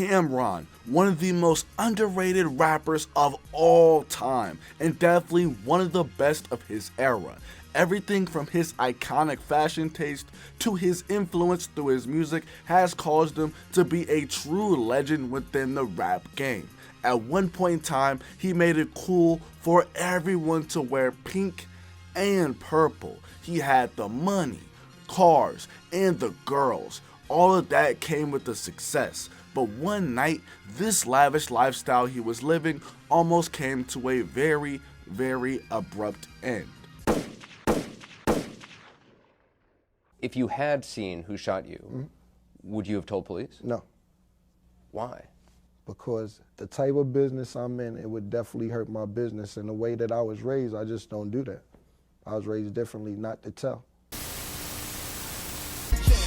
CamRon, one of the most underrated rappers of all time, and definitely one of the best of his era. Everything from his iconic fashion taste to his influence through his music has caused him to be a true legend within the rap game. At one point in time, he made it cool for everyone to wear pink and purple. He had the money, cars, and the girls. All of that came with the success. But one night, this lavish lifestyle he was living almost came to a very, very abrupt end. If you had seen who shot you, would you have told police? No. Why? Because the type of business I'm in, it would definitely hurt my business. And the way that I was raised, I just don't do that. I was raised differently, not to tell.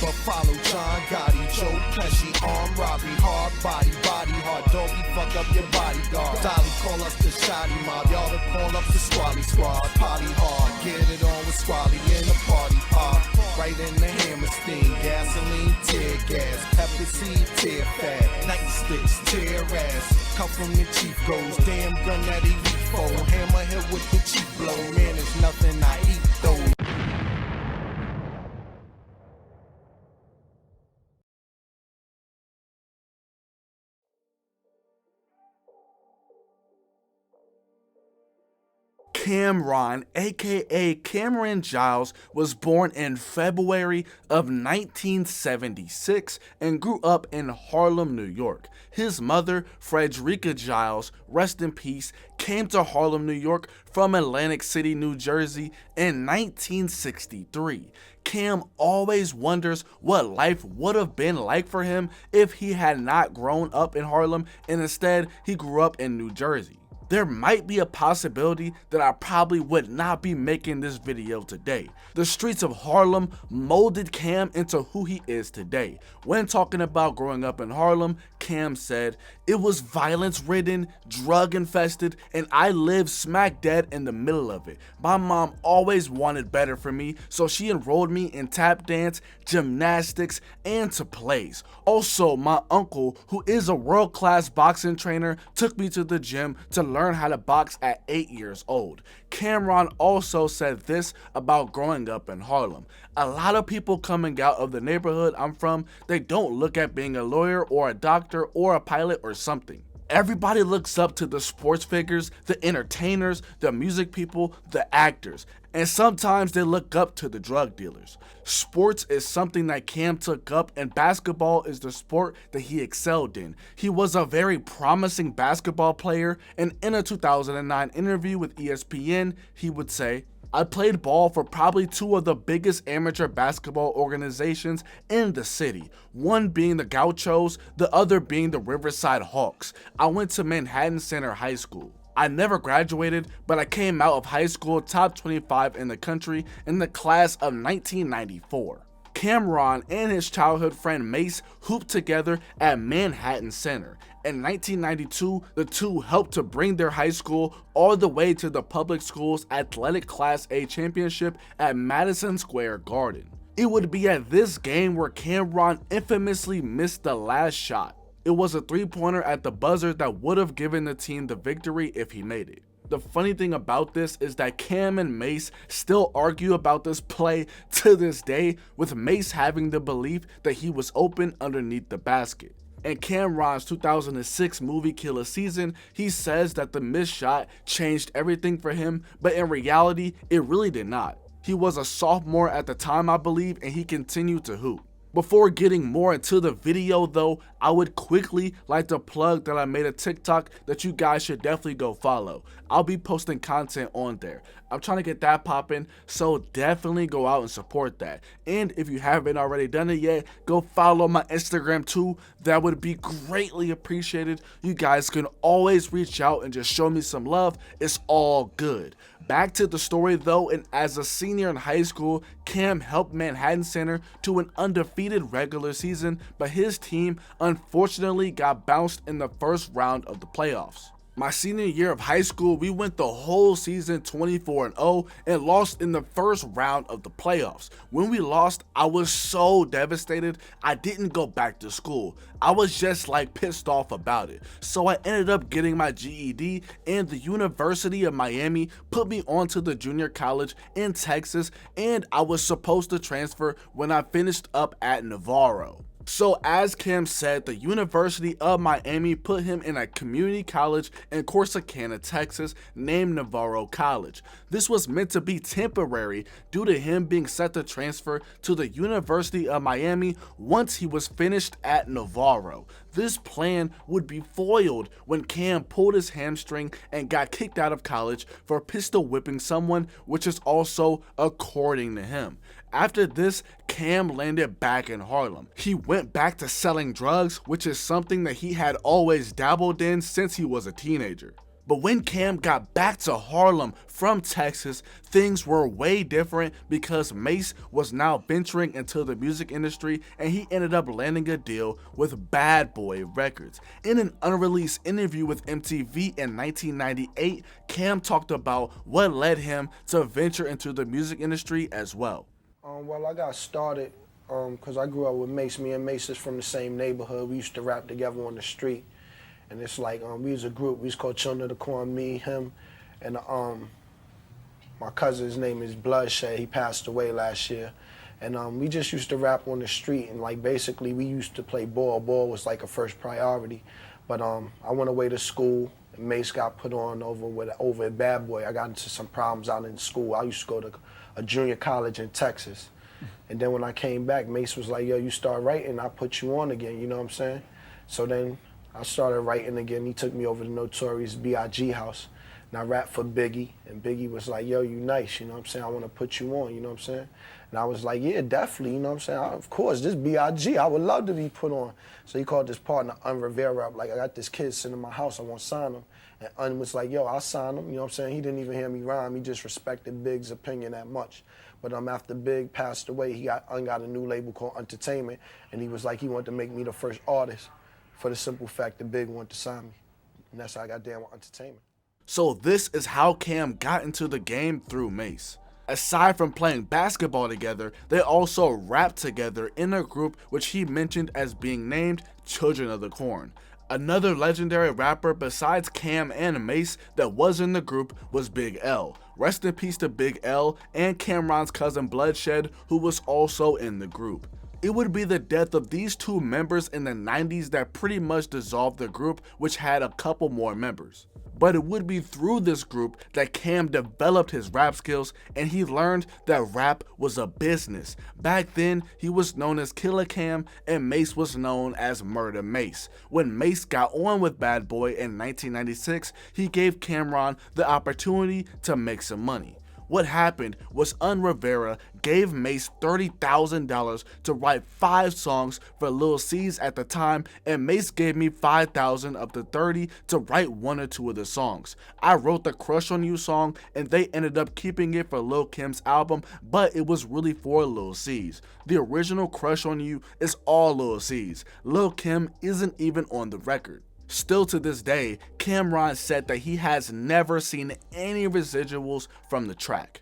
But follow John Gotti, Joe Pesci, armed robbery, hard body hard, doggy, fuck up your bodyguard. Dolly call us the shoddy mob, y'all to call up the squally squad. Potty hard, get it on with squally in the party pop. Right in the hammer steam, gasoline, tear gas, pepper seed, tear fat, nightsticks, tear ass. Come from the chief goes, damn gun that he weak for. Hammer hit with the cheap blow, man, it's nothing I eat though. CamRon, aka Cameron Giles, was born in February of 1976 and grew up in Harlem, New York. His mother, Frederica Giles, rest in peace, came to Harlem, New York from Atlantic City, New Jersey in 1963. Cam always wonders what life would have been like for him if he had not grown up in Harlem and instead he grew up in New Jersey. There might be a possibility that I probably would not be making this video today. The streets of Harlem molded Cam into who he is today. When talking about growing up in Harlem, Cam said, "It was violence-ridden, drug-infested, and I lived smack dead in the middle of it. My mom always wanted better for me, so she enrolled me in tap dance, gymnastics, and to plays. Also, my uncle, who is a world-class boxing trainer, took me to the gym to learn how to box at 8 years old." CamRon also said this about growing up in Harlem. "A lot of people coming out of the neighborhood I'm from, they don't look at being a lawyer or a doctor or a pilot or something. Everybody looks up to the sports figures, the entertainers, the music people, the actors, and sometimes they look up to the drug dealers." Sports is something that Cam took up, and basketball is the sport that he excelled in. He was a very promising basketball player, and in a 2009 interview with ESPN, he would say, "I played ball for probably two of the biggest amateur basketball organizations in the city, one being the Gauchos, the other being the Riverside Hawks. I went to Manhattan Center High School. I never graduated, but I came out of high school top 25 in the country in the class of 1994. CamRon and his childhood friend MASE hooped together at Manhattan Center. In 1992, the two helped to bring their high school all the way to the public school's athletic Class A championship at Madison Square Garden. It would be at this game where CamRon infamously missed the last shot. It was a three-pointer at the buzzer that would have given the team the victory if he made it. The funny thing about this is that Cam and MASE still argue about this play to this day, with MASE having the belief that he was open underneath the basket. In CamRon's 2006 movie Killa season, he says that the missed shot changed everything for him, but in reality, it really did not. He was a sophomore at the time, I believe, and he continued to hoop. Before getting more into the video though, I would quickly like to plug that I made a TikTok that you guys should definitely go follow. I'll be posting content on there. I'm trying to get that popping, so definitely go out and support that. And if you haven't already done it yet, go follow my Instagram too. That would be greatly appreciated. You guys can always reach out and just show me some love. It's all good. Back to the story though, and as a senior in high school, Cam helped Manhattan Center to an undefeated regular season, but his team unfortunately got bounced in the first round of the playoffs. My senior year of high school, we went the whole season 24-0 and lost in the first round of the playoffs. When we lost, I was so devastated, I didn't go back to school. I was just like pissed off about it. So I ended up getting my GED, and the University of Miami put me onto the junior college in Texas, and I was supposed to transfer when I finished up at Navarro. So as Cam said, the University of Miami put him in a community college in Corsicana, Texas, named Navarro College. This was meant to be temporary due to him being set to transfer to the University of Miami once he was finished at Navarro. This plan would be foiled when Cam pulled his hamstring and got kicked out of college for pistol whipping someone, which is also according to him. After this, Cam landed back in Harlem. He went back to selling drugs, which is something that he had always dabbled in since he was a teenager. But when Cam got back to Harlem from Texas, things were way different because MASE was now venturing into the music industry, and he ended up landing a deal with Bad Boy Records. In an unreleased interview with MTV in 1998, Cam talked about what led him to venture into the music industry as well. Well, I got started because I grew up with MASE. Me and MASE is from the same neighborhood. We used to rap together on the street. And it's like, we was a group. We was called Children of the Corn, me, him, and my cousin's name is Bloodshed. He passed away last year. And we just used to rap on the street. And like basically we used to play ball. Ball was like a first priority. But I went away to school. And MASE got put on over at Bad Boy. I got into some problems out in school. I used to go to a junior college in Texas. And then when I came back, MASE was like, yo, you start writing, I'll put you on again, you know what I'm saying? So then I started writing again. He took me over to Notorious B.I.G. house. And I rapped for Biggie. And Biggie was like, yo, you nice, you know what I'm saying? I want to put you on, you know what I'm saying? And I was like, yeah, definitely, you know what I'm saying? Of course, this B.I.G., I would love to be put on. So he called this partner, Rivera, up, like, I got this kid sitting in my house, I want to sign him. And Un was like, yo, I'll sign him, you know what I'm saying? He didn't even hear me rhyme, he just respected Big's opinion that much. But after Big passed away, Un got a new label called Entertainment, and he was like, he wanted to make me the first artist for the simple fact that Big wanted to sign me. And that's how I got down with Entertainment. So this is how Cam got into the game through MASE. Aside from playing basketball together, they also rapped together in a group which he mentioned as being named Children of the Corn. Another legendary rapper besides Cam and MASE that was in the group was Big L. Rest in peace to Big L and CamRon's cousin Bloodshed, who was also in the group. It would be the death of these two members in the 90s that pretty much dissolved the group, which had a couple more members. But it would be through this group that Cam developed his rap skills, and he learned that rap was a business. Back then, he was known as Killa Cam, and MASE was known as Murder Mase. When MASE got on with Bad Boy in 1996, he gave CamRon the opportunity to make some money. What happened was Rivera gave MASE $30,000 to write 5 songs for Lil C's at the time, and MASE gave me $5,000 up to $30,000 to write 1 or 2 of the songs. I wrote the Crush on You song, and they ended up keeping it for Lil Kim's album, but it was really for Lil C's. The original Crush on You is all Lil C's. Lil Kim isn't even on the record. Still to this day, CamRon said that he has never seen any residuals from the track.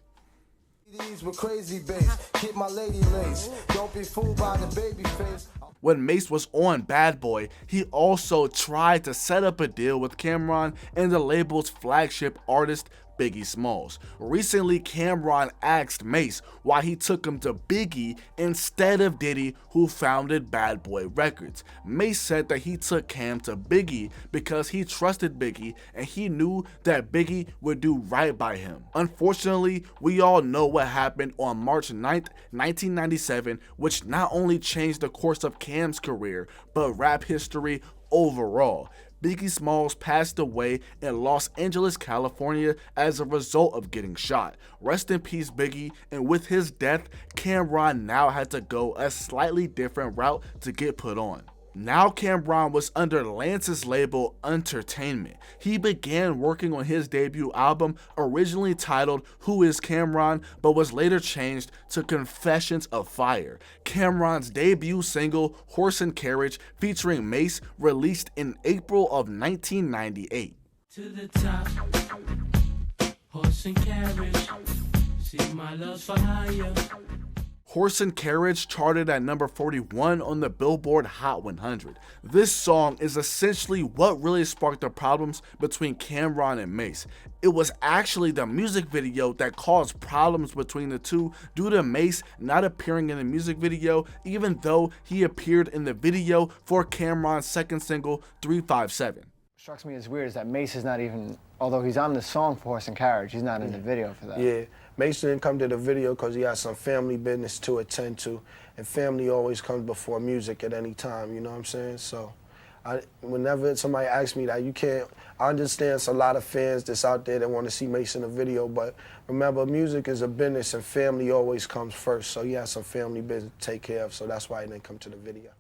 These were crazy bass. Keep my lady lace. Don't be fooled by the baby face. When MASE was on Bad Boy, he also tried to set up a deal with CamRon and the label's flagship artist, Biggie Smalls. Recently, CamRon asked MASE why he took him to Biggie instead of Diddy, who founded Bad Boy Records. MASE said that he took Cam to Biggie because he trusted Biggie and he knew that Biggie would do right by him. Unfortunately, we all know what happened on March 9th, 1997, which not only changed the course of Cam's career, but rap history overall. Biggie Smalls passed away in Los Angeles, California as a result of getting shot. Rest in peace, Biggie, and with his death, CamRon now had to go a slightly different route to get put on. Now CamRon was under Lance's label Entertainment. He began working on his debut album, originally titled Who Is CamRon, but was later changed to Confessions of Fire. CamRon's debut single, Horse and Carriage, featuring MASE, released in April of 1998. To the top, horse and carriage, see my love for higher. Horse and Carriage charted at number 41 on the Billboard Hot 100. This song is essentially what really sparked the problems between CamRon and MASE. It was actually the music video that caused problems between the two due to MASE not appearing in the music video, even though he appeared in the video for CamRon's second single, 357. Strikes me as weird is that MASE is not even, although he's on the song for Horse and Carriage, he's not in the video for that. Yeah, Mace didn't come to the video because he had some family business to attend to, and family always comes before music at any time, you know what I'm saying? So, whenever somebody asks me that, I understand it's a lot of fans that's out there that want to see Mace in the video, but remember, music is a business and family always comes first, so he has some family business to take care of, so that's why he didn't come to the video.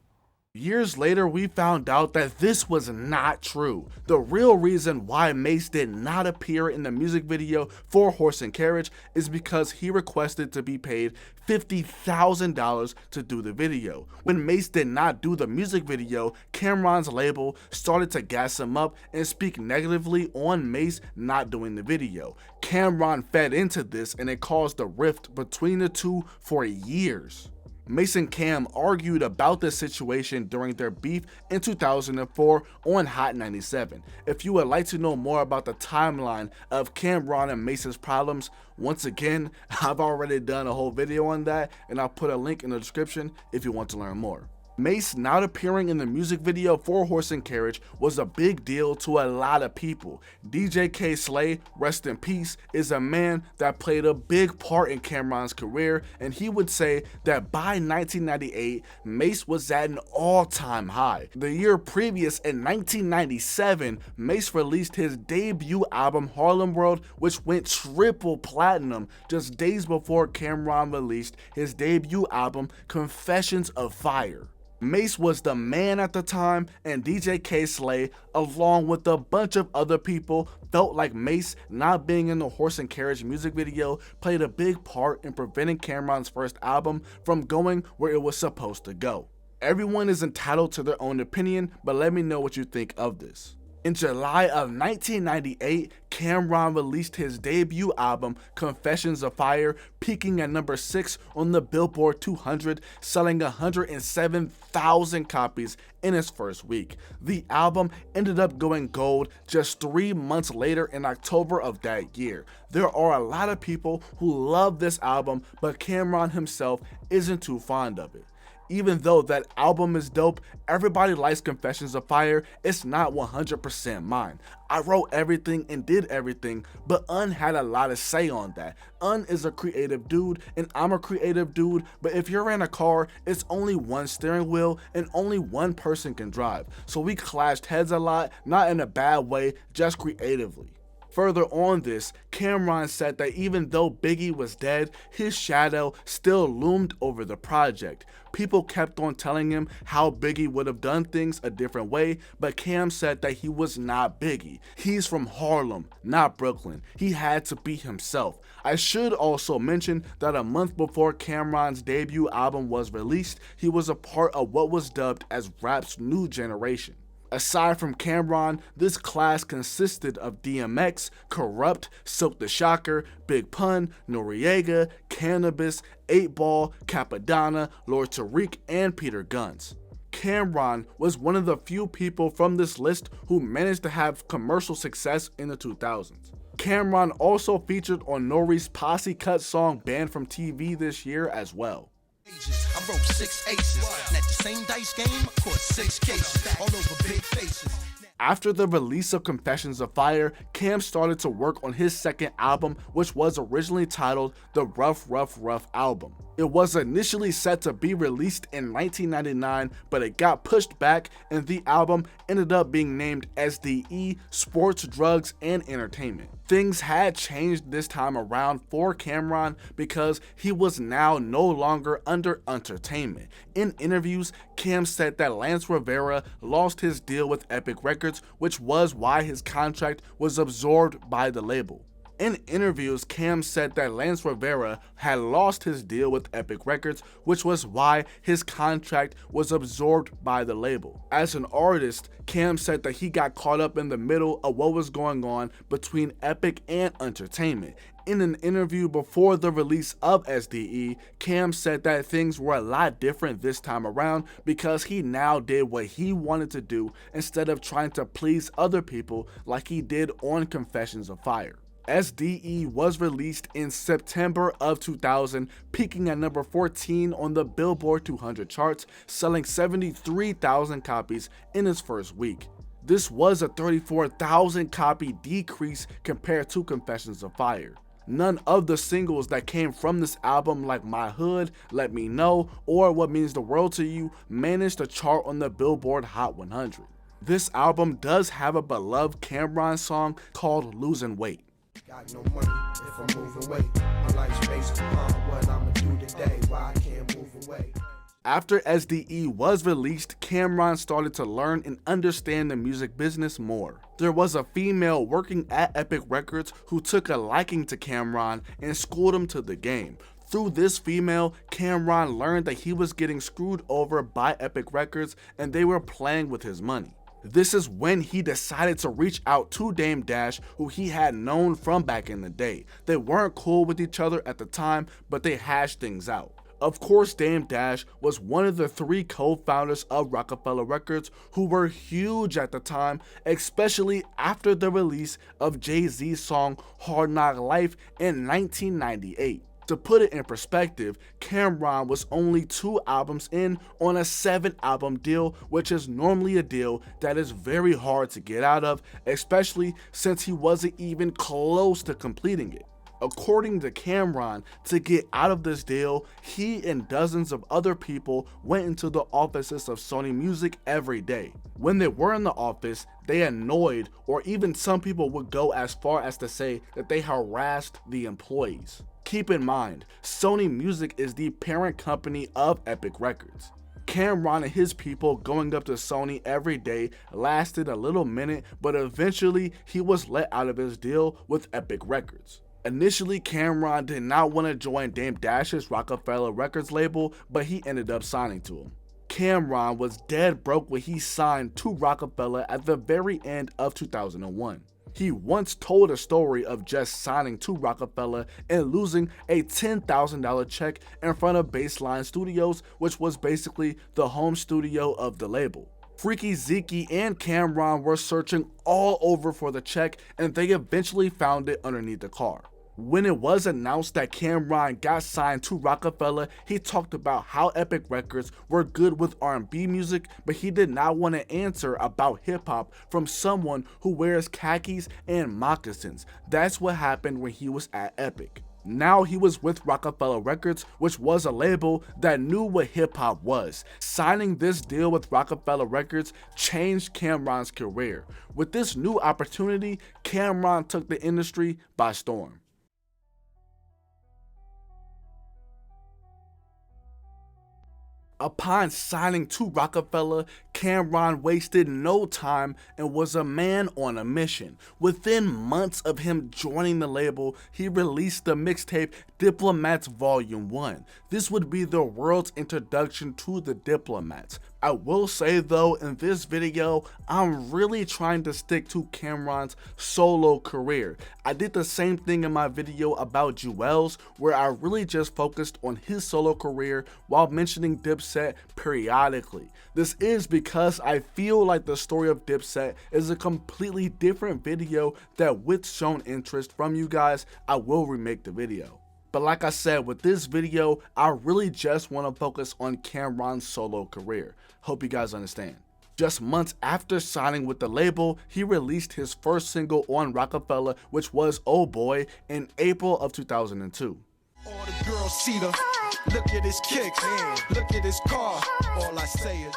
Years later, we found out that this was not true. The real reason why MASE did not appear in the music video for Horse and Carriage is because he requested to be paid $50,000 to do the video. When MASE did not do the music video, CamRon's label started to gas him up and speak negatively on MASE not doing the video. CamRon fed into this and it caused a rift between the two for years. MASE and Cam argued about this situation during their beef in 2004 on Hot 97. If you would like to know more about the timeline of CamRon and MASE's problems, once again, I've already done a whole video on that, and I'll put a link in the description if you want to learn more. MASE not appearing in the music video for Horse and Carriage was a big deal to a lot of people. DJ K-Slay, rest in peace, is a man that played a big part in CamRon's career, and he would say that by 1998, MASE was at an all-time high. The year previous, in 1997, MASE released his debut album Harlem World, which went triple platinum just days before CamRon released his debut album Confessions of Fire. MASE was the man at the time, and DJ K-Slay, along with a bunch of other people, felt like MASE not being in the Horse and Carriage music video played a big part in preventing CamRon's first album from going where it was supposed to go. Everyone is entitled to their own opinion, but let me know what you think of this. In July of 1998, CamRon released his debut album, Confessions of Fire, peaking at number 6 on the Billboard 200, selling 107,000 copies in its first week. The album ended up going gold just 3 months later in October of that year. There are a lot of people who love this album, but CamRon himself isn't too fond of it. Even though that album is dope, everybody likes Confessions of Fire, it's not 100% mine. I wrote everything and did everything, but Un had a lot to say on that. Un is a creative dude, and I'm a creative dude, but if you're in a car, it's only one steering wheel, and only one person can drive. So we clashed heads a lot, not in a bad way, just creatively. Further on this, CamRon said that even though Biggie was dead, his shadow still loomed over the project. People kept on telling him how Biggie would have done things a different way, but Cam said that he was not Biggie. He's from Harlem, not Brooklyn. He had to be himself. I should also mention that a month before CamRon's debut album was released, he was a part of what was dubbed as rap's new generation. Aside from CamRon, this class consisted of DMX, Corrupt, Silk the Shocker, Big Pun, Noriega, Cannabis, 8Ball, Capadonna, Lord Tariq, and Peter Guns. CamRon was one of the few people from this list who managed to have commercial success in the 2000s. CamRon also featured on Nori's Posse Cut song Banned from TV this year as well. I wrote 6 aces, and at the same dice game, I caught 6 cases, all over big faces. After the release of Confessions of Fire, Cam started to work on his second album, which was originally titled The Rough Rough Rough Album. It was initially set to be released in 1999, but it got pushed back, and the album ended up being named S.D.E, Sports, Drugs, and Entertainment. Things had changed this time around for CamRon because he was now no longer under entertainment. In interviews, Cam said that Lance Rivera lost his deal with Epic Records, which was why his contract was absorbed by the label. In interviews, Cam said that Lance Rivera had lost his deal with Epic Records, which was why his contract was absorbed by the label. As an artist, Cam said that he got caught up in the middle of what was going on between Epic and Entertainment. In an interview before the release of S.D.E, Cam said that things were a lot different this time around because he now did what he wanted to do instead of trying to please other people like he did on Confessions of Fire. S.D.E was released in September of 2000, peaking at number 14 on the Billboard 200 charts, selling 73,000 copies in its first week. This was a 34,000 copy decrease compared to Confessions of Fire. None of the singles that came from this album, like My Hood, Let Me Know, or What Means the World to You, managed to chart on the Billboard Hot 100. This album does have a beloved CamRon song called Losing Weight. Got no money if I'm moving weight. My life's based upon what I'ma do today. Why I can't move away. After S.D.E was released, CamRon started to learn and understand the music business more. There was a female working at Epic Records who took a liking to CamRon and schooled him to the game. Through this female, CamRon learned that he was getting screwed over by Epic Records and they were playing with his money. This is when he decided to reach out to Dame Dash, who he had known from back in the day. They weren't cool with each other at the time, but they hashed things out. Of course, Dame Dash was one of the 3 co-founders of Roc-A-Fella Records who were huge at the time, especially after the release of Jay-Z's song Hard Knock Life in 1998. To put it in perspective, CamRon was only 2 albums in on a 7-album deal, which is normally a deal that is very hard to get out of, especially since he wasn't even close to completing it. According to CamRon, to get out of this deal, he and dozens of other people went into the offices of Sony Music every day. When they were in the office, they annoyed, or even some people would go as far as to say that they harassed the employees. Keep in mind, Sony Music is the parent company of Epic Records. CamRon and his people going up to Sony every day lasted a little minute, but eventually he was let out of his deal with Epic Records. Initially, CamRon did not want to join Dame Dash's Roc-A-Fella Records label, but he ended up signing to him. CamRon was dead broke when he signed to Roc-A-Fella at the very end of 2001. He once told a story of just signing to Roc-A-Fella and losing a $10,000 check in front of Baseline Studios, which was basically the home studio of the label. Freekey, Zekey, and CamRon were searching all over for the check, and they eventually found it underneath the car. When it was announced that CamRon got signed to Roc-A-Fella, he talked about how Epic Records were good with R&B music, but he did not want to answer about hip-hop from someone who wears khakis and moccasins. That's what happened when he was at Epic. Now he was with Roc-A-Fella Records, which was a label that knew what hip-hop was. Signing this deal with Roc-A-Fella Records changed CamRon's career. With this new opportunity, CamRon took the industry by storm. Upon signing to Roc-A-Fella, CamRon wasted no time and was a man on a mission. Within months of him joining the label, he released the mixtape Diplomats Volume 1. This would be the world's introduction to the Diplomats. I will say though, in this video, I'm really trying to stick to CamRon's solo career. I did the same thing in my video about Jewels, where I really just focused on his solo career while mentioning Dipset periodically. This is because I feel like the story of Dipset is a completely different video that with shown interest from you guys, I will remake the video. But like I said, with this video, I really just want to focus on CamRon's solo career. Hope you guys understand. Just months after signing with the label, he released his first single on Roc-A-Fella, which was Oh Boy, in April of 2002. All the girls see the look at his kicks, look at his car. All I say is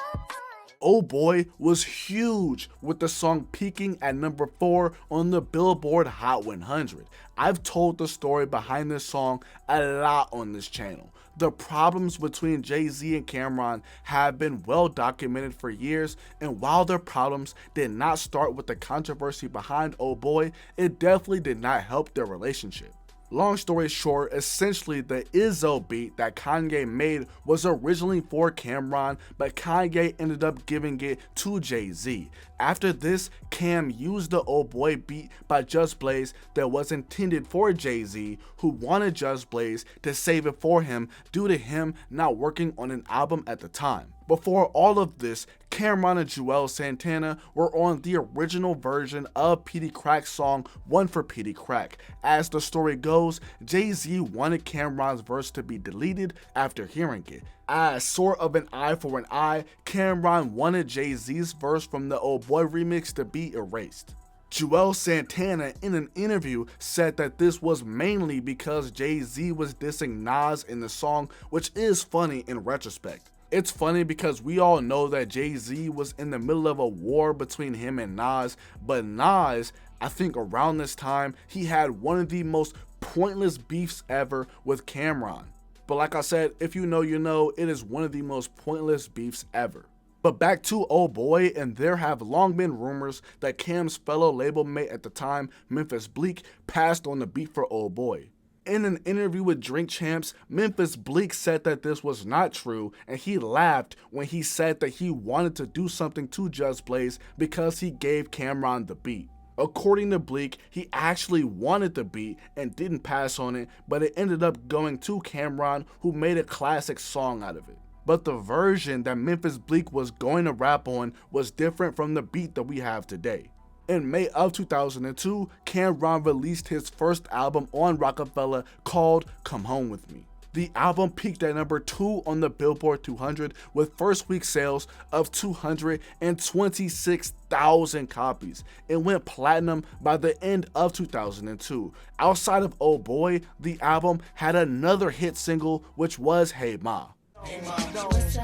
Oh Boy was huge, with the song peaking at number 4 on the Billboard Hot 100. I've told the story behind this song a lot on this channel. The problems between Jay-Z and CamRon have been well documented for years, and while their problems did not start with the controversy behind Oh Boy, it definitely did not help their relationship. Long story short, essentially the Izzo beat that Kanye made was originally for CamRon, but Kanye ended up giving it to Jay-Z. After this, Cam used the Oh Boy beat by Just Blaze that was intended for Jay-Z, who wanted Just Blaze to save it for him due to him not working on an album at the time. Before all of this, CamRon and Juelz Santana were on the original version of Petey Crack's song One for Petey Crack. As the story goes, Jay-Z wanted CamRon's verse to be deleted after hearing it. As sort of an eye for an eye, CamRon wanted Jay-Z's verse from the Oh Boy remix to be erased. Juelz Santana in an interview said that this was mainly because Jay-Z was dissing Nas in the song, which is funny in retrospect. It's funny because we all know that Jay-Z was in the middle of a war between him and Nas, but Nas, I think around this time, he had one of the most pointless beefs ever with CamRon. But like I said, if you know, you know, it is one of the most pointless beefs ever. But back to Oh Boy, and there have long been rumors that Cam's fellow label mate at the time, Memphis Bleek, passed on the beat for Oh Boy. In an interview with Drink Champs, Memphis Bleek said that this was not true, and he laughed when he said that he wanted to do something to Just Blaze because he gave CamRon the beat. According to Bleek, he actually wanted the beat and didn't pass on it, but it ended up going to CamRon, who made a classic song out of it. But the version that Memphis Bleek was going to rap on was different from the beat that we have today. In May of 2002, CamRon released his first album on Rockefeller called Come Home With Me. The album peaked at number 2 on the Billboard 200 with first week sales of 226,000 copies. It went platinum by the end of 2002. Outside of Oh Boy, the album had another hit single, which was Hey Ma. Hey, Ma, let's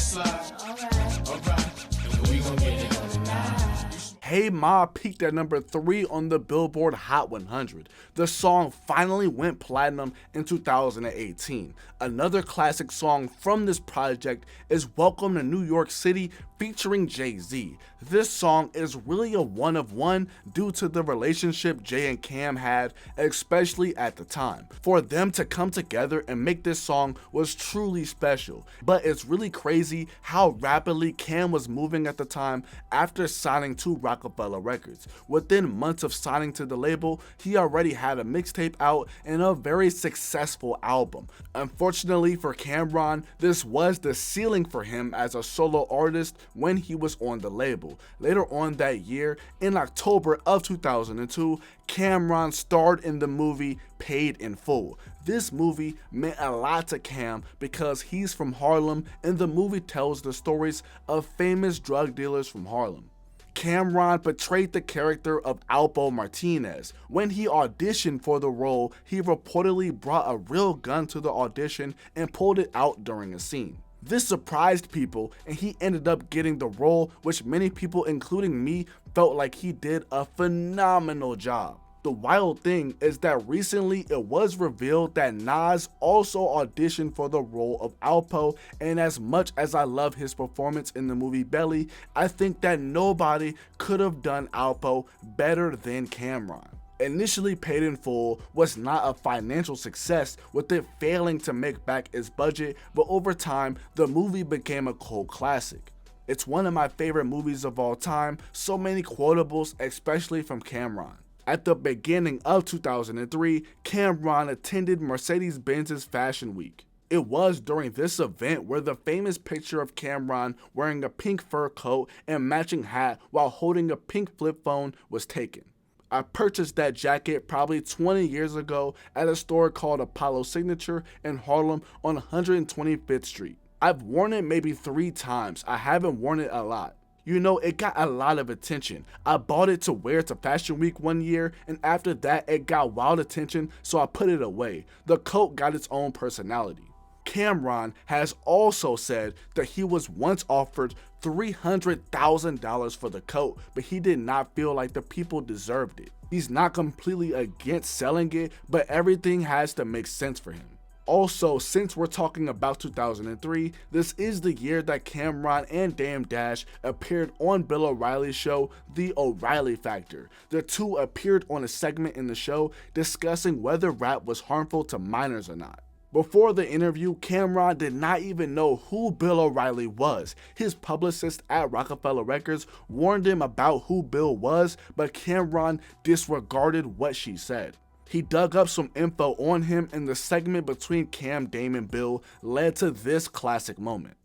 slide. Alright, we gon' get it on tonight. Hey Ma peaked at number 3 on the Billboard Hot 100. The song finally went platinum in 2018. Another classic song from this project is Welcome to New York City featuring Jay-Z. This song is really a one of one due to the relationship Jay and Cam had, especially at the time. For them to come together and make this song was truly special, but it's really crazy how rapidly Cam was moving at the time after signing to Rockefeller Records. Within months of signing to the label, he already had a mixtape out and a very successful album. Unfortunately for CamRon, this was the ceiling for him as a solo artist when he was on the label. Later on that year, in October of 2002, CamRon starred in the movie Paid in Full. This movie meant a lot to Cam because he's from Harlem, and the movie tells the stories of famous drug dealers from Harlem. CamRon portrayed the character of Alpo Martinez. When he auditioned for the role, he reportedly brought a real gun to the audition and pulled it out during a scene. This surprised people, and he ended up getting the role, which many people, including me, felt like he did a phenomenal job. The wild thing is that recently it was revealed that Nas also auditioned for the role of Alpo, and as much as I love his performance in the movie Belly, I think that nobody could have done Alpo better than CamRon. Initially, Paid in Full was not a financial success, with it failing to make back its budget, but over time, the movie became a cult classic. It's one of my favorite movies of all time, so many quotables, especially from CamRon. At the beginning of 2003, CamRon attended Mercedes-Benz's Fashion Week. It was during this event where the famous picture of CamRon wearing a pink fur coat and matching hat while holding a pink flip phone was taken. I purchased that jacket probably 20 years ago at a store called Apollo Signature in Harlem on 125th Street. I've worn it maybe 3 times. I haven't worn it a lot. You know, it got a lot of attention. I bought it to wear to Fashion Week one year, and after that it got wild attention, so I put it away. The coat got its own personality. CamRon has also said that he was once offered $300,000 for the coat, but he did not feel like the people deserved it. He's not completely against selling it, but everything has to make sense for him. Also, since we're talking about 2003, this is the year that CamRon and Dame Dash appeared on Bill O'Reilly's show, The O'Reilly Factor. The two appeared on a segment in the show discussing whether rap was harmful to minors or not. Before the interview, CamRon did not even know who Bill O'Reilly was. His publicist at Rockefeller Records warned him about who Bill was, but CamRon disregarded what she said. He dug up some info on him, and the segment between Cam, Dame, and Bill led to this classic moment.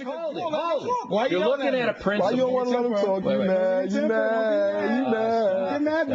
Hold it. Why you're looking at a principal? Why you don't want to let him talk? You mad.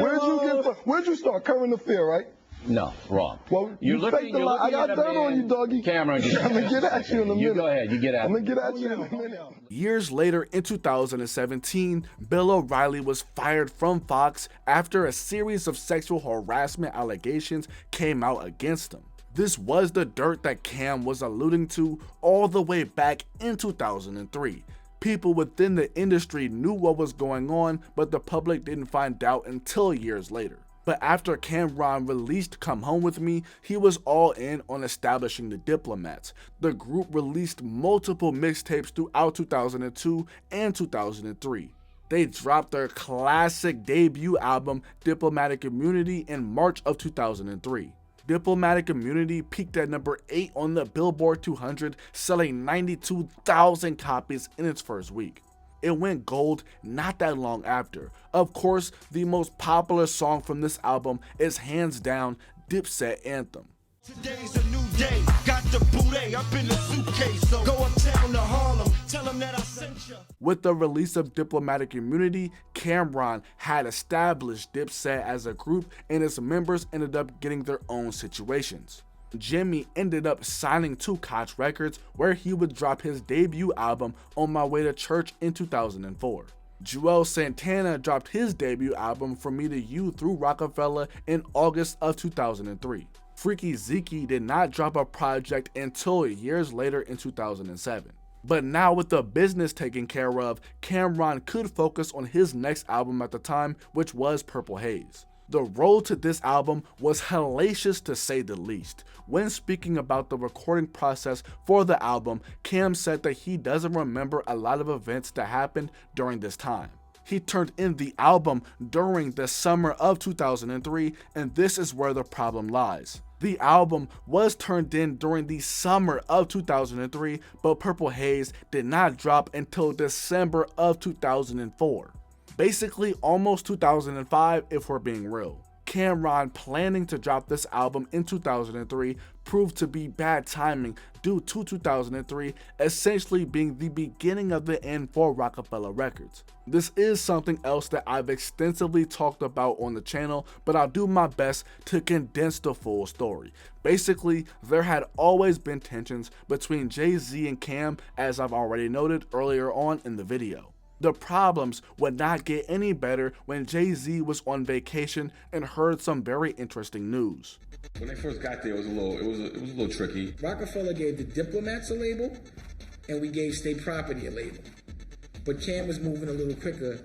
Where'd you start? Current affair, right? No, wrong. Well, you faked a lot. I got dirt on you, doggy. CamRon, I'm going to get at you in a minute. You go ahead. You get at I'm going to get at you in a minute. Years later, in 2017, Bill O'Reilly was fired from Fox after a series of sexual harassment allegations came out against him. This was the dirt that Cam was alluding to all the way back in 2003. People within the industry knew what was going on, but the public didn't find out until years later. But after CamRon released Come Home With Me, he was all in on establishing the Diplomats. The group released multiple mixtapes throughout 2002 and 2003. They dropped their classic debut album, Diplomatic Immunity, in March of 2003. Diplomatic Immunity peaked at number 8 on the Billboard 200, selling 92,000 copies in its first week. It went gold not that long after. Of course, the most popular song from this album is hands down Dipset Anthem. Today's a new day, got the booty up in the suitcase, so go uptown to Harlem, tell them that I sent you. With the release of Diplomatic Immunity, CamRon had established Dipset as a group, and its members ended up getting their own situations. Jimmy ended up signing to Koch Records, where he would drop his debut album On My Way to Church in 2004. Joel Santana dropped his debut album From Me to You through Rockefeller in August of 2003. Freekey Zekey did not drop a project until years later in 2007. But now with the business taken care of, CamRon could focus on his next album at the time, which was Purple Haze. The road to this album was hellacious to say the least. When speaking about the recording process for the album, Cam said that he doesn't remember a lot of events that happened during this time. He turned in the album during the summer of 2003, and this is where the problem lies. The album was turned in during the summer of 2003, but Purple Haze did not drop until December of 2004. Basically almost 2005 if we're being real. CamRon planning to drop this album in 2003 proved to be bad timing due to 2003 essentially being the beginning of the end for Rockefeller Records. This is something else that I've extensively talked about on the channel, but I'll do my best to condense the full story. Basically, there had always been tensions between Jay-Z and Cam, as I've already noted earlier on in the video. The problems would not get any better when Jay-Z was on vacation and heard some very interesting news. When they first got there, it was a little tricky. Rockefeller gave the Diplomats a label, and we gave State Property a label. But Cam was moving a little quicker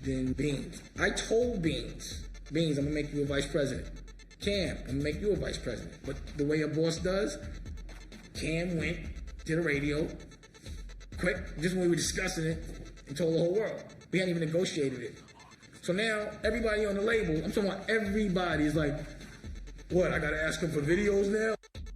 than Beans. I told Beans, I'm gonna make you a vice president. Cam, I'm gonna make you a vice president. But the way a boss does, Cam went to the radio, quick, just when we were discussing it, and told the whole world. We hadn't even negotiated it. So now, everybody on the label, I'm talking about everybody, is like, what, I gotta ask them for videos now?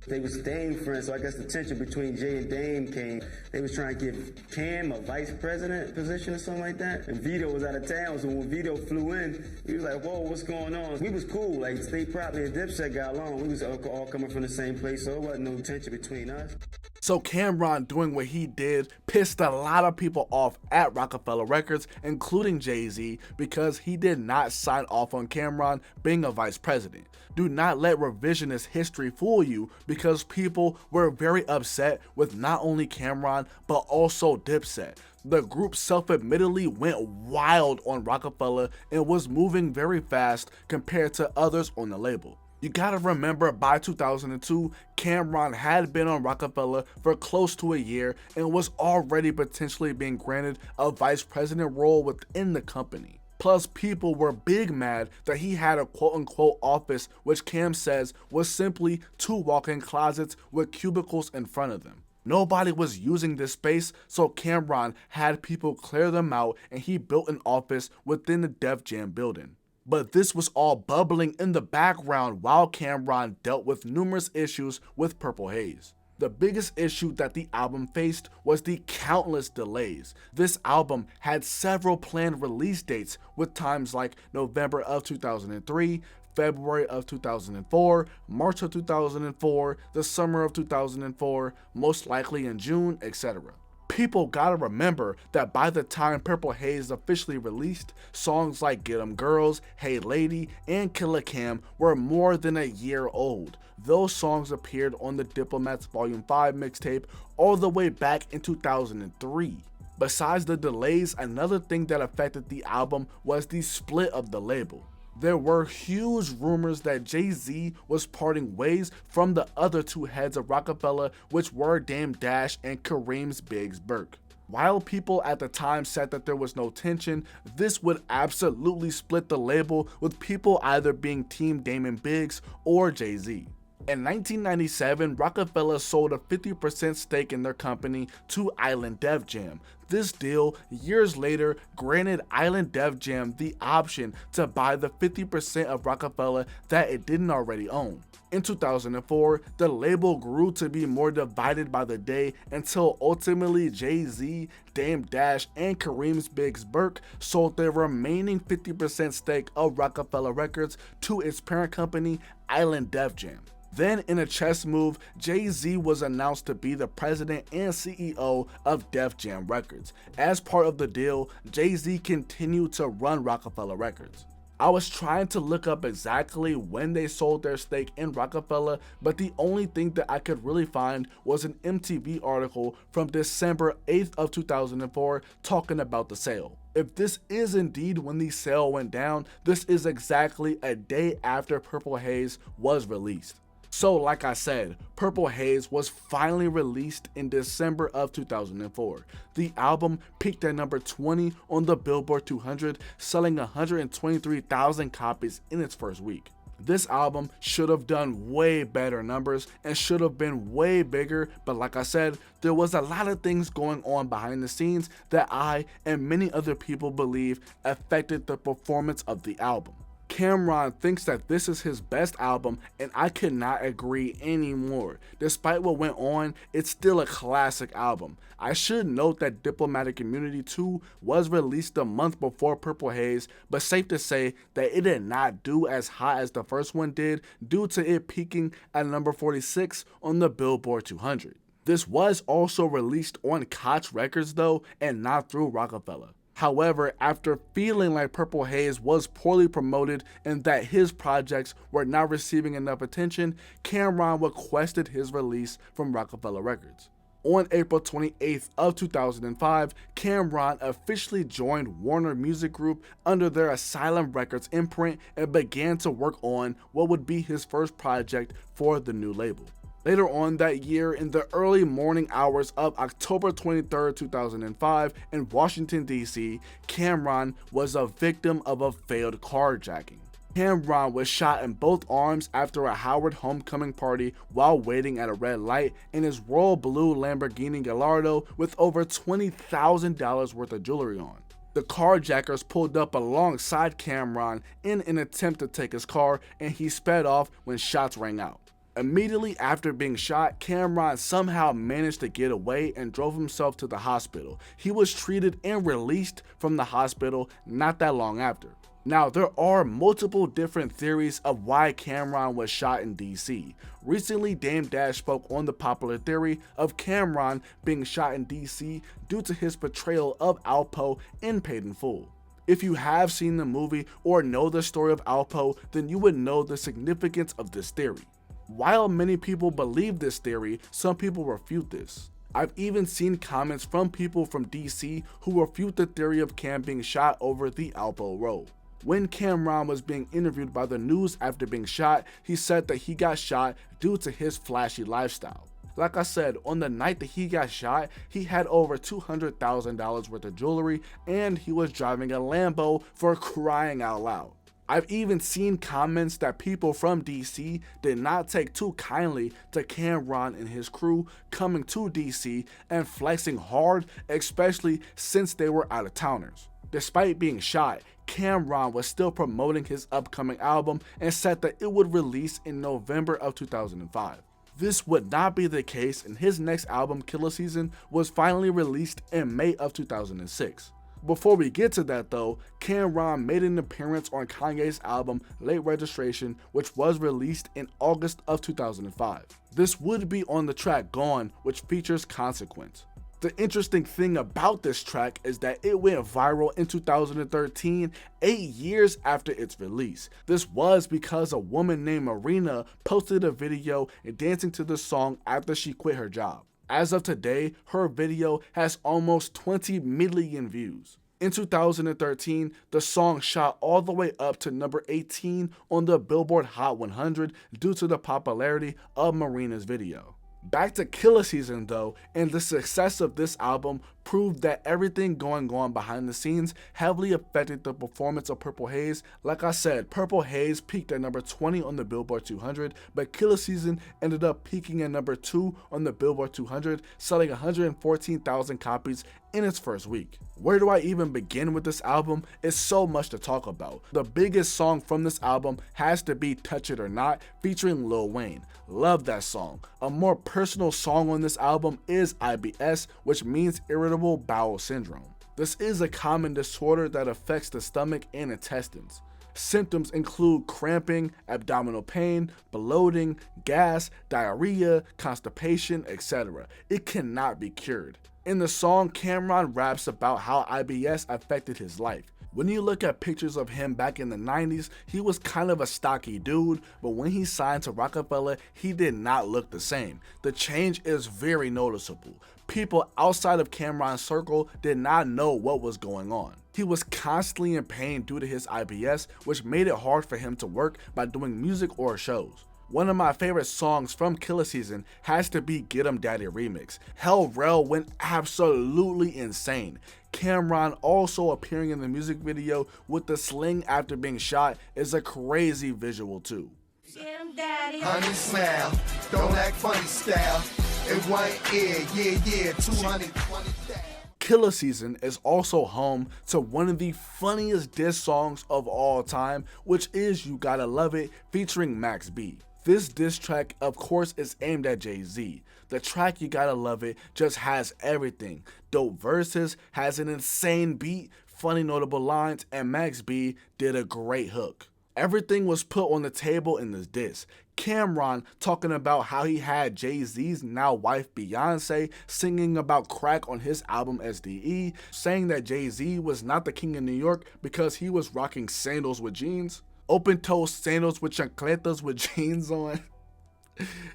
They was Dame friends, so I guess the tension between Jay and Dame came. They was trying to give Cam a vice president position or something like that. And Vito was out of town, so when Vito flew in, he was like, whoa, what's going on? We was cool, like State Property and Dipset got along. We was all coming from the same place, so it wasn't no tension between us. So CamRon doing what he did pissed a lot of people off at Rockefeller Records, including Jay-Z, because he did not sign off on CamRon being a vice president. Do not let revisionist history fool you, because people were very upset with not only CamRon, but also Dipset. The group self-admittedly went wild on Rockefeller and was moving very fast compared to others on the label. You gotta remember, by 2002, CamRon had been on Rockefeller for close to a year and was already potentially being granted a vice president role within the company. Plus, people were big mad that he had a quote-unquote office, which Cam says was simply 2 walk-in closets with cubicles in front of them. Nobody was using this space, so CamRon had people clear them out and he built an office within the Def Jam building. But this was all bubbling in the background while CamRon dealt with numerous issues with Purple Haze. The biggest issue that the album faced was the countless delays. This album had several planned release dates with times like November of 2003, February of 2004, March of 2004, the summer of 2004, most likely in June, etc. People gotta remember that by the time Purple Haze officially released, songs like Get 'Em Girls, Hey Lady, and Killa Cam were more than a year old. Those songs appeared on the Diplomats Volume 5 mixtape all the way back in 2003. Besides the delays, another thing that affected the album was the split of the label. There were huge rumors that Jay-Z was parting ways from the other 2 heads of Rockefeller, which were Dame Dash and Kareem's Biggs Burke. While people at the time said that there was no tension, this would absolutely split the label, with people either being Team Damon Biggs or Jay-Z. In 1997, Rockefeller sold a 50% stake in their company to Island Def Jam. This deal, years later, granted Island Def Jam the option to buy the 50% of Rockefeller that it didn't already own. In 2004, the label grew to be more divided by the day until ultimately Jay-Z, Dame Dash, and Kareem's Biggs Burke sold their remaining 50% stake of Rockefeller Records to its parent company, Island Def Jam. Then, in a chess move, Jay-Z was announced to be the president and CEO of Def Jam Records. As part of the deal, Jay-Z continued to run Rockefeller Records. I was trying to look up exactly when they sold their stake in Rockefeller, but the only thing that I could really find was an MTV article from December 8th of 2004 talking about the sale. If this is indeed when the sale went down, this is exactly a day after Purple Haze was released. So like I said, Purple Haze was finally released in December of 2004. The album peaked at number 20 on the Billboard 200, selling 123,000 copies in its first week. This album should have done way better numbers and should have been way bigger, but like I said, there was a lot of things going on behind the scenes that I and many other people believe affected the performance of the album. CamRon thinks that this is his best album, and I could not agree anymore. Despite what went on, it's still a classic album. I should note that Diplomatic Immunity 2 was released a month before Purple Haze, but safe to say that it did not do as hot as the first one did due to it peaking at number 46 on the Billboard 200. This was also released on Koch Records though, and not through Rockefeller. However, after feeling like Purple Haze was poorly promoted and that his projects were not receiving enough attention, CamRon requested his release from Rockefeller Records. On April 28th of 2005, CamRon officially joined Warner Music Group under their Asylum Records imprint and began to work on what would be his first project for the new label. Later on that year, in the early morning hours of October 23, 2005, in Washington, D.C., CamRon was a victim of a failed carjacking. CamRon was shot in both arms after a Howard homecoming party while waiting at a red light in his royal blue Lamborghini Gallardo with over $20,000 worth of jewelry on. The carjackers pulled up alongside CamRon in an attempt to take his car, and he sped off when shots rang out. Immediately after being shot, CamRon somehow managed to get away and drove himself to the hospital. He was treated and released from the hospital not that long after. Now, there are multiple different theories of why CamRon was shot in DC. Recently, Dame Dash spoke on the popular theory of CamRon being shot in DC due to his portrayal of Alpo in Paid in Full. If you have seen the movie or know the story of Alpo, then you would know the significance of this theory. While many people believe this theory, some people refute this. I've even seen comments from people from DC who refute the theory of Cam being shot over the Alpo role. When CamRon was being interviewed by the news after being shot, he said that he got shot due to his flashy lifestyle. Like I said, on the night that he got shot, he had over $200,000 worth of jewelry and he was driving a Lambo, for crying out loud. I've even seen comments that people from DC did not take too kindly to CamRon and his crew coming to DC and flexing hard, especially since they were out of towners. Despite being shot, CamRon was still promoting his upcoming album and said that it would release in November of 2005. This would not be the case, and his next album, Killa Season, was finally released in May of 2006. Before we get to that though, CamRon made an appearance on Kanye's album Late Registration, which was released in August of 2005. This would be on the track Gone, which features Consequence. The interesting thing about this track is that it went viral in 2013, 8 years after its release. This was because a woman named Marina posted a video dancing to the song after she quit her job. As of today, her video has almost 20 million views. In 2013, the song shot all the way up to number 18 on the Billboard Hot 100 due to the popularity of Marina's video. Back to Killa Season though, and the success of this album proved that everything going on behind the scenes heavily affected the performance of Purple Haze. Like I said, Purple Haze peaked at number 20 on the Billboard 200, but Killa Season ended up peaking at number 2 on the Billboard 200, selling 114,000 copies in its first week. Where do I even begin with this album? It's so much to talk about. The biggest song from this album has to be Touch It or Not, featuring Lil Wayne. Love that song. A more personal song on this album is IBS, which means irritable bowel syndrome. This is a common disorder that affects the stomach and intestines. Symptoms include cramping, abdominal pain, bloating, gas, diarrhea, constipation, etc. It cannot be cured. In the song, CamRon raps about how IBS affected his life. When you look at pictures of him back in the 90s, he was kind of a stocky dude, but when he signed to Rockefeller, he did not look the same. The change is very noticeable. People outside of CamRon's circle did not know what was going on. He was constantly in pain due to his IBS, which made it hard for him to work by doing music or shows. One of my favorite songs from Killa Season has to be Get 'Em Daddy remix. Hell Rel went absolutely insane. CamRon also appearing in the music video with the sling after being shot is a crazy visual too. Honey smile, don't act funny style. In one ear, yeah, 220,000. Killa Season is also home to one of the funniest diss songs of all time, which is You Gotta Love It, featuring Max B. This diss track, of course, is aimed at Jay-Z. The track You Gotta Love It just has everything. Dope verses, has an insane beat, funny notable lines, and Max B did a great hook. Everything was put on the table in this diss. CamRon talking about how he had Jay-Z's now wife Beyonce singing about crack on his album S.D.E, saying that Jay-Z was not the king of New York because he was rocking sandals with jeans. Open-toe sandals with chancletas with jeans on.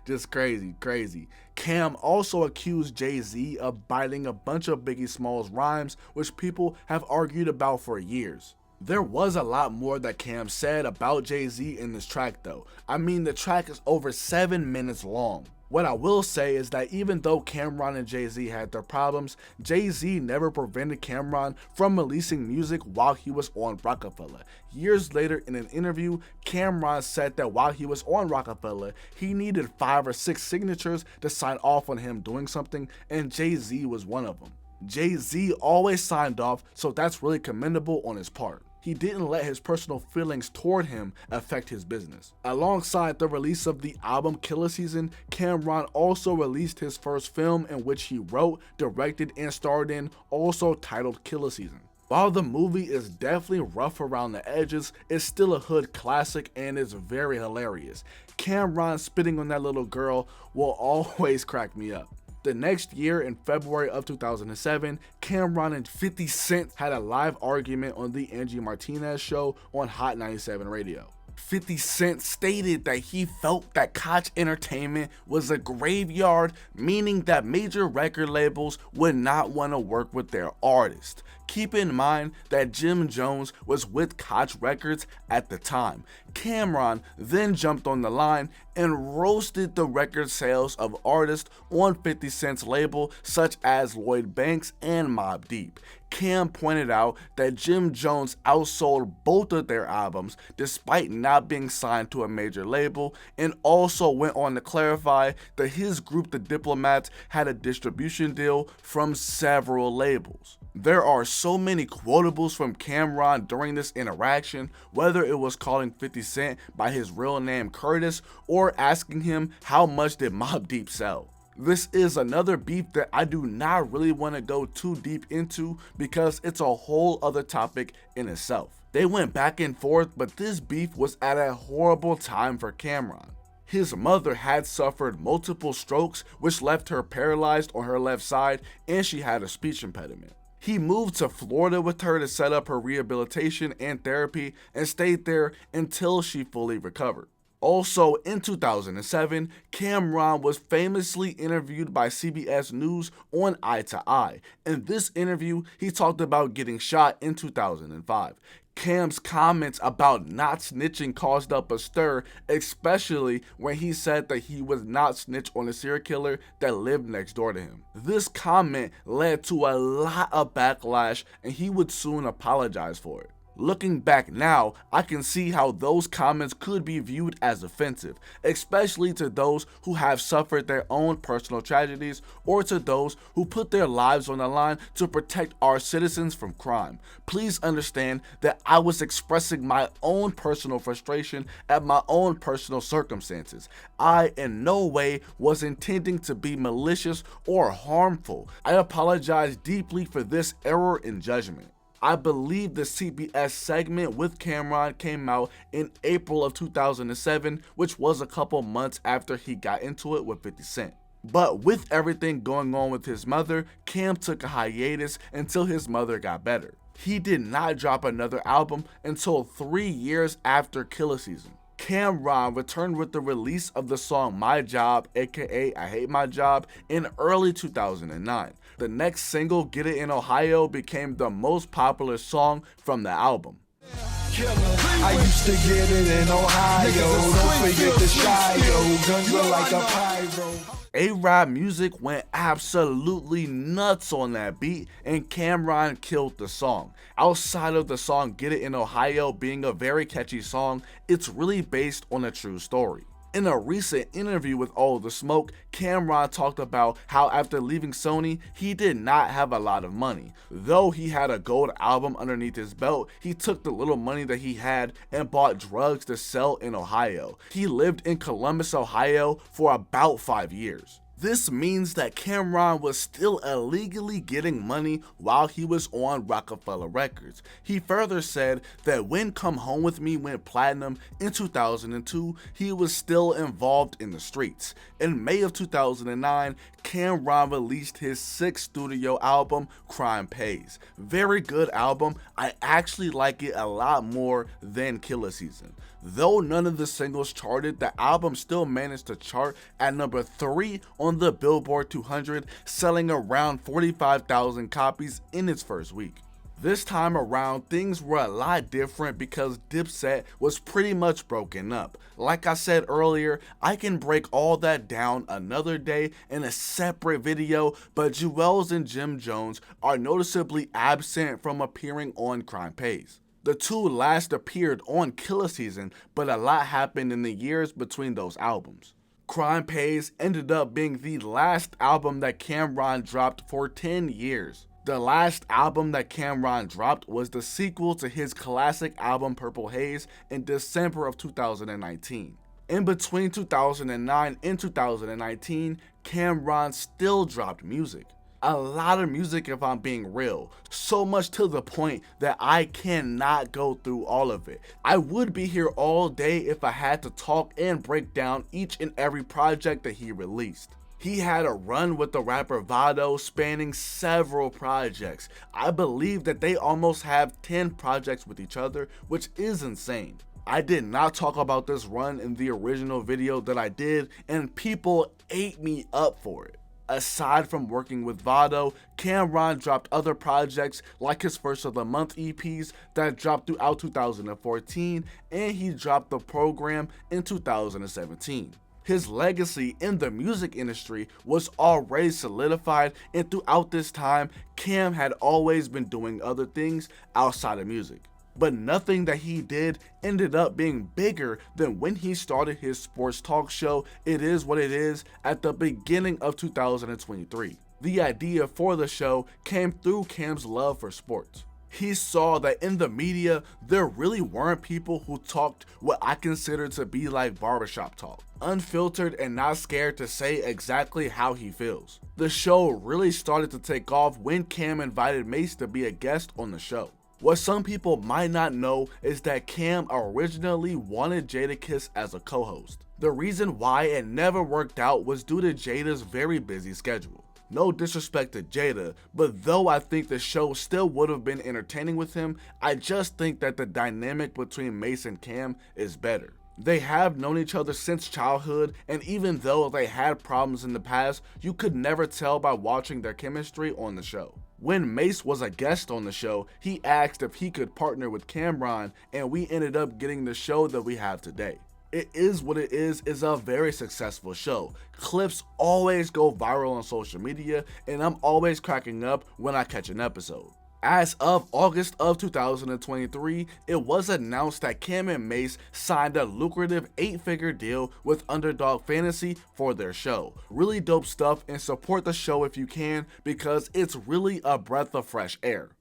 Just crazy. Cam also accused Jay-Z of biting a bunch of Biggie Smalls rhymes, which people have argued about for years. There was a lot more that Cam said about Jay-Z in this track though. I mean, the track is over 7 minutes long. What I will say is that even though CamRon and Jay-Z had their problems, Jay-Z never prevented CamRon from releasing music while he was on Rockefeller. Years later, in an interview, CamRon said that while he was on Rockefeller, he needed 5 or 6 signatures to sign off on him doing something, and Jay-Z was one of them. Jay-Z always signed off, so that's really commendable on his part. He didn't let his personal feelings toward him affect his business. Alongside the release of the album Killa Season, CamRon also released his first film in which he wrote, directed, and starred in, also titled Killa Season. While the movie is definitely rough around the edges, it's still a hood classic and is very hilarious. CamRon spitting on that little girl will always crack me up. The next year, in February of 2007, CamRon and 50 Cent had a live argument on the Angie Martinez show on Hot 97 Radio. 50 Cent stated that he felt that Koch Entertainment was a graveyard, meaning that major record labels would not want to work with their artist. Keep in mind that Jim Jones was with Koch Records at the time. CamRon then jumped on the line and roasted the record sales of artists on 50 Cent's label such as Lloyd Banks and Mobb Deep. Cam pointed out that Jim Jones outsold both of their albums despite not being signed to a major label, and also went on to clarify that his group, the Diplomats, had a distribution deal from several labels. There are so many quotables from CamRon during this interaction, whether it was calling 50 Cent by his real name Curtis or asking him how much did Mobb Deep sell. This is another beef that I do not really want to go too deep into because it's a whole other topic in itself. They went back and forth, but this beef was at a horrible time for CamRon. His mother had suffered multiple strokes which left her paralyzed on her left side, and she had a speech impediment. He moved to Florida with her to set up her rehabilitation and therapy and stayed there until she fully recovered. Also, in 2007, CamRon was famously interviewed by CBS News on Eye to Eye. In this interview, he talked about getting shot in 2005. Cam's comments about not snitching caused up a stir, especially when he said that he would not snitch on a serial killer that lived next door to him. This comment led to a lot of backlash, and he would soon apologize for it. Looking back now, I can see how those comments could be viewed as offensive, especially to those who have suffered their own personal tragedies or to those who put their lives on the line to protect our citizens from crime. Please understand that I was expressing my own personal frustration at my own personal circumstances. I in no way was intending to be malicious or harmful. I apologize deeply for this error in judgment. I believe the CBS segment with CamRon came out in April of 2007, which was a couple months after he got into it with 50 Cent. But with everything going on with his mother, Cam took a hiatus until his mother got better. He did not drop another album until 3 years after Killa season. CamRon returned with the release of the song My Job, aka I Hate My Job, in early 2009. The next single, Get It in Ohio, became the most popular song from the album. I used to get it in Ohio, don't forget the Shio, guns are like a pyro. A-Rap music went absolutely nuts on that beat, and CamRon killed the song. Outside of the song Get It in Ohio being a very catchy song, it's really based on a true story. In a recent interview with All the Smoke, CamRon talked about how after leaving Sony, he did not have a lot of money. Though he had a gold album underneath his belt, he took the little money that he had and bought drugs to sell in Ohio. He lived in Columbus, Ohio for about 5 years. This means that CamRon was still illegally getting money while he was on Rockefeller Records. He further said that when Come Home With Me went platinum in 2002, he was still involved in the streets. In May of 2009, CamRon released his 6th studio album, Crime Pays. Very good album. I actually like it a lot more than Killa Season. Though none of the singles charted, the album still managed to chart at number 3 on the Billboard 200, selling around 45,000 copies in its first week. This time around, things were a lot different because Dipset was pretty much broken up. Like I said earlier, I can break all that down another day in a separate video, but Juelz and Jim Jones are noticeably absent from appearing on Crime Pays. The two last appeared on Killa Season, but a lot happened in the years between those albums. Crime Pays ended up being the last album that CamRon dropped for 10 years. The last album that CamRon dropped was the sequel to his classic album Purple Haze in December of 2019. In between 2009 and 2019, CamRon still dropped music. A lot of music if I'm being real, so much to the point that I cannot go through all of it. I would be here all day if I had to talk and break down each and every project that he released. He had a run with the rapper Vado spanning several projects. I believe that they almost have 10 projects with each other, which is insane. I did not talk about this run in the original video that I did, and people ate me up for it. Aside from working with Vado, CamRon dropped other projects like his First of the Month EPs that dropped throughout 2014, and he dropped The Program in 2017. His legacy in the music industry was already solidified, and throughout this time, Cam had always been doing other things outside of music. But nothing that he did ended up being bigger than when he started his sports talk show, It Is What It Is, at the beginning of 2023. The idea for the show came through Cam's love for sports. He saw that in the media, there really weren't people who talked what I consider to be like barbershop talk, unfiltered and not scared to say exactly how he feels. The show really started to take off when Cam invited MASE to be a guest on the show. What some people might not know is that Cam originally wanted Jadakiss as a co-host. The reason why it never worked out was due to Jada's very busy schedule. No disrespect to Jada, but though I think the show still would have been entertaining with him, I just think that the dynamic between MASE and Cam is better. They have known each other since childhood, and even though they had problems in the past, you could never tell by watching their chemistry on the show. When MASE was a guest on the show, he asked if he could partner with CamRon, and we ended up getting the show that we have today. It Is What It Is a very successful show. Clips always go viral on social media, and I'm always cracking up when I catch an episode. As of August of 2023, it was announced that Cam and MASE signed a lucrative 8-figure deal with Underdog Fantasy for their show. Really dope stuff, and support the show if you can, because it's really a breath of fresh air.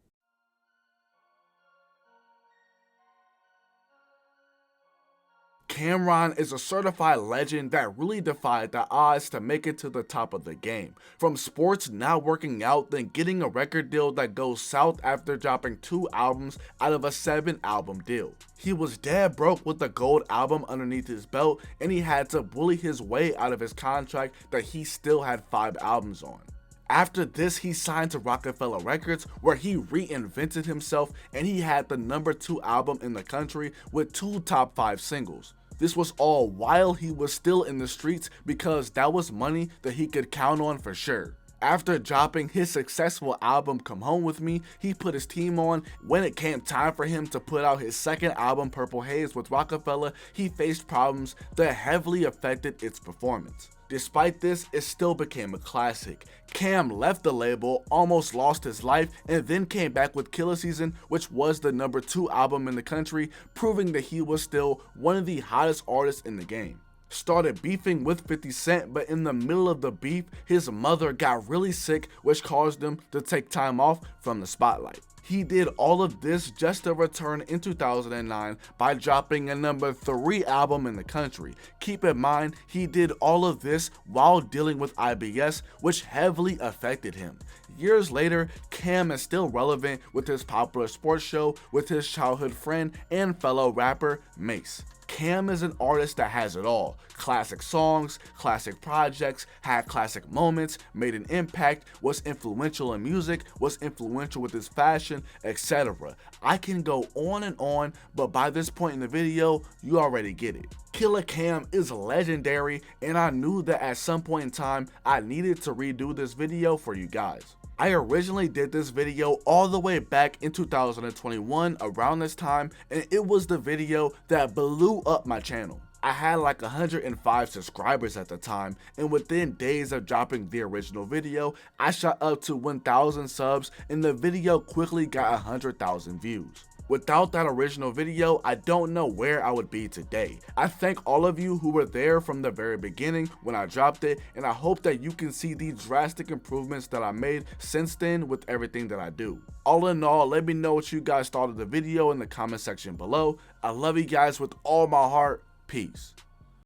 CamRon is a certified legend that really defied the odds to make it to the top of the game. From sports not working out, then getting a record deal that goes south after dropping 2 albums out of a 7-album deal. He was dead broke with the gold album underneath his belt, and he had to bully his way out of his contract that he still had 5 albums on. After this, he signed to Rockefeller Records, where he reinvented himself, and he had the #2 album in the country with 2 top 5 singles. This was all while he was still in the streets, because that was money that he could count on for sure. After dropping his successful album Come Home With Me, he put his team on. When it came time for him to put out his second album Purple Haze with Rockefeller, he faced problems that heavily affected its performance. Despite this, it still became a classic. Cam left the label, almost lost his life, and then came back with Killa Season, which was the #2 album in the country, proving that he was still one of the hottest artists in the game. Started beefing with 50 Cent, but in the middle of the beef, his mother got really sick, which caused him to take time off from the spotlight. He did all of this just to return in 2009 by dropping a #3 album in the country. Keep in mind, he did all of this while dealing with IBS, which heavily affected him. Years later, Cam is still relevant with his popular sports show with his childhood friend and fellow rapper, MASE. Cam is an artist that has it all. Classic songs, classic projects, had classic moments, made an impact, was influential in music, was influential with his fashion, etc. I can go on, but by this point in the video, you already get it. Killa Cam is legendary, and I knew that at some point in time, I needed to redo this video for you guys. I originally did this video all the way back in 2021 around this time, and it was the video that blew up my channel. I had like 105 subscribers at the time, and within days of dropping the original video, I shot up to 1,000 subs, and the video quickly got 100,000 views. Without that original video, I don't know where I would be today. I thank all of you who were there from the very beginning when I dropped it, and I hope that you can see the drastic improvements that I made since then with everything that I do. All in all, let me know what you guys thought of the video in the comment section below. I love you guys with all my heart. Peace.